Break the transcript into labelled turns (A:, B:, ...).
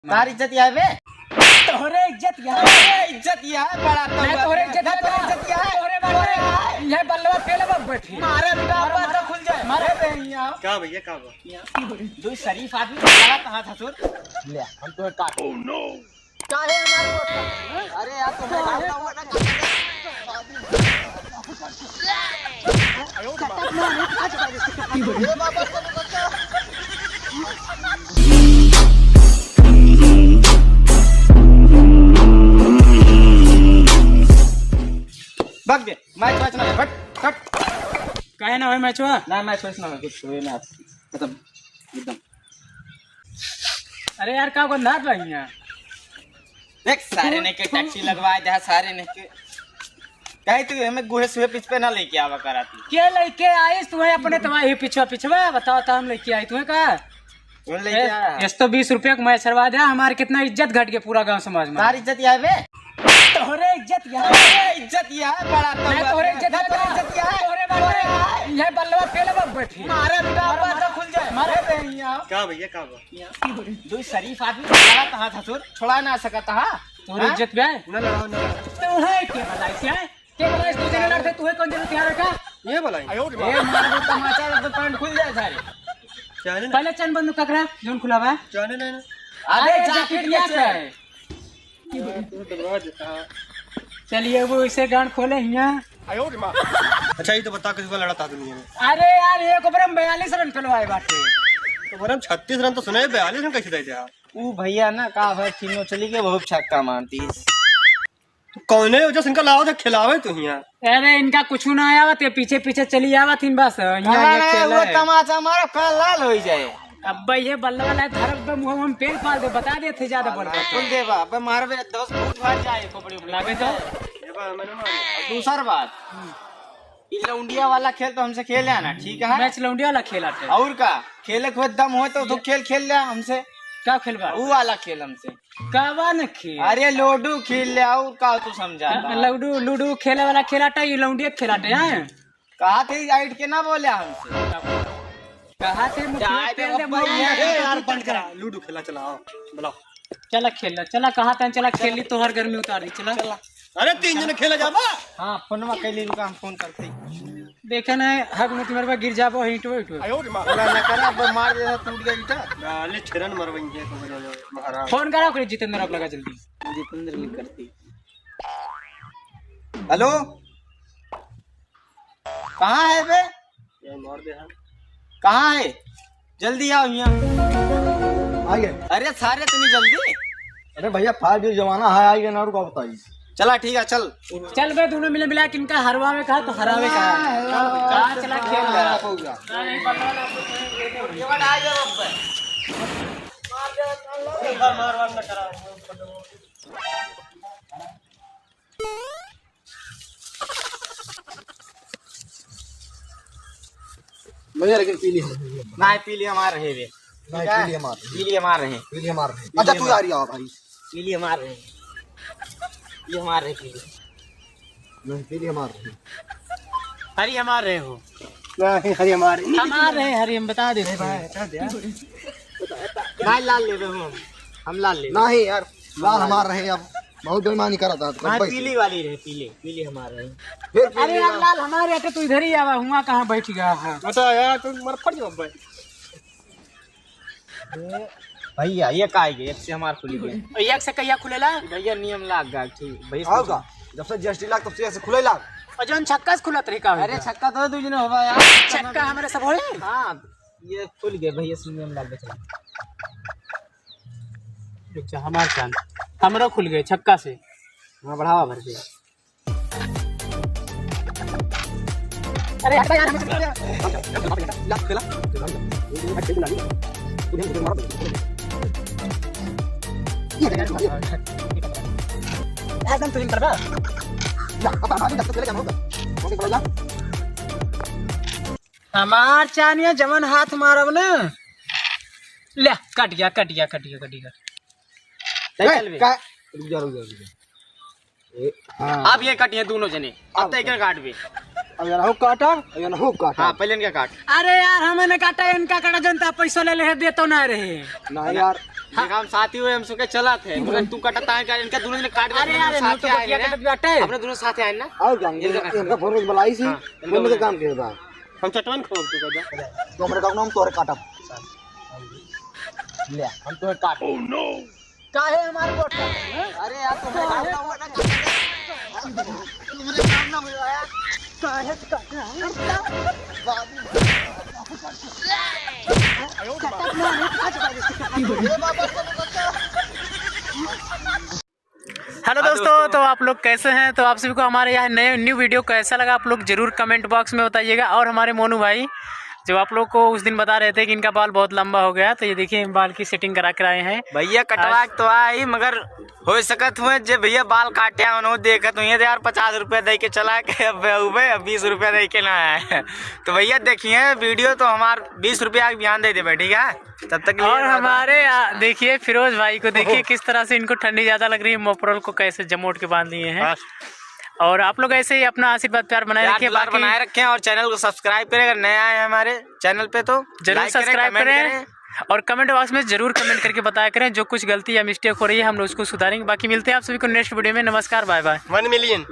A: तारी इज्जत है बे।
B: तोहरे इज्जत यहाँ
A: इज्जत है बड़ा तो
B: मैं तोहरे इज्जत
A: इज्जत है
B: तोहरे बारे ये बल्लवा पेले बाप बैठी
A: मारे बेटा बात खुल जाए
B: मारे
A: बे यहाँ
C: क्या भैया क्या
A: दो शरीफ आदमी लगा कहां था सुर ले हम तो काट ओह नो काहे हमारे को अरे यार तुम्हें काटना हुआ ना भाग दे मैच ना हट हट
B: काहे ना होय मैच हुआ
A: ना मैच ना कुछ हुए ना खत्म एकदम।
B: अरे यार का गंधात भाई यहाँ
A: देख सारे ने के टैक्सी लगवाए जहाँ सारे ने के कहीं तू हमें गुहे सुहे पिच पे ना लेके आवा कराती
B: के लेके आइस तुम्हें अपने तुम्हारे पिछवा पिछवा बताओ तो हम लेके आई तुम्हें कहा
A: कौन लेके आया
B: यस तो 20 रुपया का मैच करवा दिया हमारे कितना इज्जत घट गया पूरा गांव समाज में
A: तारी इज्जत है बे
B: तोहरे इज्जत यहाँ
A: इज्जत है बड़ा तो
B: मैं तोहरे इज्जत
A: इज्जत है
B: तोहरे बारे ये बल्लवा पेले बाप बैठी
A: मारे बेटा बात खुल जाए
B: मारे
A: बे यहाँ
C: क्या भैया क्या
A: दो शरीफ आदमी लगा कहां था सुर छोड़ा ना सका था
B: तोहरे इज्जत पे
C: ना लड़ाओ ना
B: तुम्हें के बताई के बताई तू जने लड़ते तुम्हें कौन जरूरत यार रखा
C: ये बोला
A: ए मार दो तमाचा तो पैंट खुल जाए सारे
C: जाने ना
B: पहले चंद बंदूक ककड़ा जोन खुला हुआ है
C: जाने ना
A: अरे
B: अरे
A: जैकेट
B: क्या
A: क्या
B: है
C: तो डरवा देता है।
B: चलिए वो इसे गांड खोले यहाँ
C: अच्छा ये तो बता किस लड़ा था दुनिया में
B: अरे यार एक ओवर में 42 रन चलवाए बाटे
C: तो वरम 36 रन तो सुने 42 रन कैसे देते यार
A: वो भैया ना का है तीनों चली गए बहुत छक्का मारती
C: तो कौन है जो इनका लाओ था खिलावे तू यहाँ
B: अरे इनका कुछ ना आया हुआ पीछे पीछे चली आवा थीन बस यहाँ ये खेल
A: वो
B: है
A: तमाचा मारो कल लाल हो जाए
B: अब ये बल्ला वाला धरक पे मुंह में पेड़ फाल दे बता दे थे ज्यादा बोल
A: खुल दे बा बे मारबे 10 फुट भर जाए खोपड़ी में
B: लागे तो
C: ये बात मैंने मानी
A: दूसर बात ये लौंडिया वाला खेल तो हमसे खेले ना ठीक है
B: मैच लौंडिया वाला खेला थे
A: और का खेले को दम हो तो खेल खेल ले हमसे
B: क्या खेलवा
A: वो वाला खेल हमसे
B: कावा न खेल
A: अरे लोडू खेल ले और का तू समझा
B: लूडू लूडू खेले वाला खेलाटा ये लौंडिया खेलाटे हैं
A: कहा थे आइट के ना बोले हमसे
B: कहा थे मुखिया पेल दे मुंह में।
C: यार बंद करा लूडो खेला चला आओ बुलाओ
B: चला खेल चला कहा था चला खेल ली तो हर गर्मी उतार दी चला
C: अरे 3 जने खेला जाबा
A: हाँ फोनवा कैली रुका हम फोन करते
B: देखे ना हक में तुम्हारे गिर जाबो हिटो हिटो
A: बोला ना करा अब मार दे टूट गया इटा
C: गाले छिरन मरवंगे तो महाराज
B: फोन करा करे जितेंद्र आप लगा जल्दी
A: जितेंद्र लिख करती हेलो कहाँ है बे
C: ये मार दे हां
A: कहाँ है जल्दी आओ यहाँ
D: आ गए।
A: अरे सारे इतनी जल्दी
D: अरे भैया 5G जमाना है आएगा ना रुका बताइए।
A: चला ठीक है चल
B: चल बे दोनों मिले मिला किनका हरवा में कहा तो हरावे कहा चला खेल ले
D: हो गया। भैया लेकिन पीली
A: ना पीली हमार रहे वे
D: नहीं पीली मार
A: पीली हमार रहे
D: पीली मार अच्छा तू आ रही है भाई
A: पीली हमार रहे ये हमार रहे पीली
D: नहीं पीली मार
A: हरी हमार रहे हो
C: नहीं हरी हमारे
B: हमारे हरी हम बता दे
A: भाई लाल ले रहे हो हम लाल ले
D: नहीं यार लाल हमार रहे अब बहुत बेईमानी करा था
A: हाँ पीली वाली रहे पीली पीली हमार रहे
D: फिर
B: अरे यार लाल हमारे आते तू इधर ही आवा हुआ कहाँ बैठ गया है
C: बता यार तू मर फट जाओ भाई
A: भैया ये का है एक से हमार खुली गई
B: एक से कहिया खुलेला
A: भैया नियम लाग गया ठीक भैया
D: होगा जब से जीएसटी लाग तब से ऐसे खुले लाग
B: और जौन छक्का से खुला तरीका
A: अरे छक्का तो दूज ने होगा यार
B: छक्का हमारे सब होए
A: हाँ ये खुल गए भैया से नियम लाग गया
B: अच्छा हमार चांद हमरो खुल गए छक्का से
A: हाँ बढ़ावा भर के
B: अरे यार
D: लाग खेला
B: एकदम तुम करबा हमार चानिया जमन हाथ मारब न ले कट गया कट गया कट गया कट गया
A: चल बे
D: रुक जा रुक जा हाँ
A: अब ये कटिए दोनों जने अब तक काट भी
D: अब यार हो काटा अब यार हो काटा
A: हाँ पहले इनका काट
B: अरे यार हमें ने काटा इनका काटा जनता पैसा ले ले दे तो ना रहे
D: नहीं यार
A: देखा हम साथी हुए हम सुके चला थे मगर तू कटता है इनका दोनों ने काट
B: अरे यार
A: साथ
B: तो
A: आए
B: बतिया
A: हैं
B: कटत बाटे।
A: अपने दोनों साथ आए ना
D: और क्या इनका फोन में बुलाई सी फोन में काम कर बा
C: हम चटवन खोल तू कदा
D: तो हमरे कहना हम तोरे काटब
A: ले हम तुम्हें काट
B: काहे हमारे वोट काटे?
A: अरे यार तुम्हें काटना हुआ ना तुम्हारे काम ना हुआ यार
B: काहे काटे? हेलो दोस्तों, तो आप लोग कैसे हैं? तो आप सभी को हमारे यहाँ नए न्यू वीडियो कैसा लगा आप लोग जरूर कमेंट बॉक्स में बताइएगा। और हमारे मोनू भाई जो आप लोग को उस दिन बता रहे थे कि इनका बाल बहुत लंबा हो गया, तो ये देखिए बाल की सेटिंग करा कर आए हैं
A: भैया कटवा तो आई मगर हो सकत हुए जे भैया बाल काटे उन्होंने देखत हुए यार 50 रुपया दे के चला के अब 20 रुपया दे के ना आए तो भैया देखिए वीडियो तो हमार 20 रुपया ध्यान दे दे ठीक है तब तक।
B: और हमारे देखिए फिरोज भाई को देखिए किस तरह से इनको ठंडी ज्यादा लग रही है, मोपरोल को कैसे जमोट के बांध दिए हैं। और आप लोग ऐसे ही अपना आशीर्वाद प्यार बनाए रखिए,
A: बनाए रखें और चैनल को सब्सक्राइब करें। अगर नया है हमारे चैनल पे तो
B: जरूर सब्सक्राइब करें और कमेंट बॉक्स में जरूर कमेंट करके बताया करें जो कुछ गलती या मिस्टेक हो रही है हम लोग उसको सुधारेंगे। बाकी मिलते हैं आप सभी को नेक्स्ट वीडियो में। नमस्कार, बाय बाय।
C: 1 मिलियन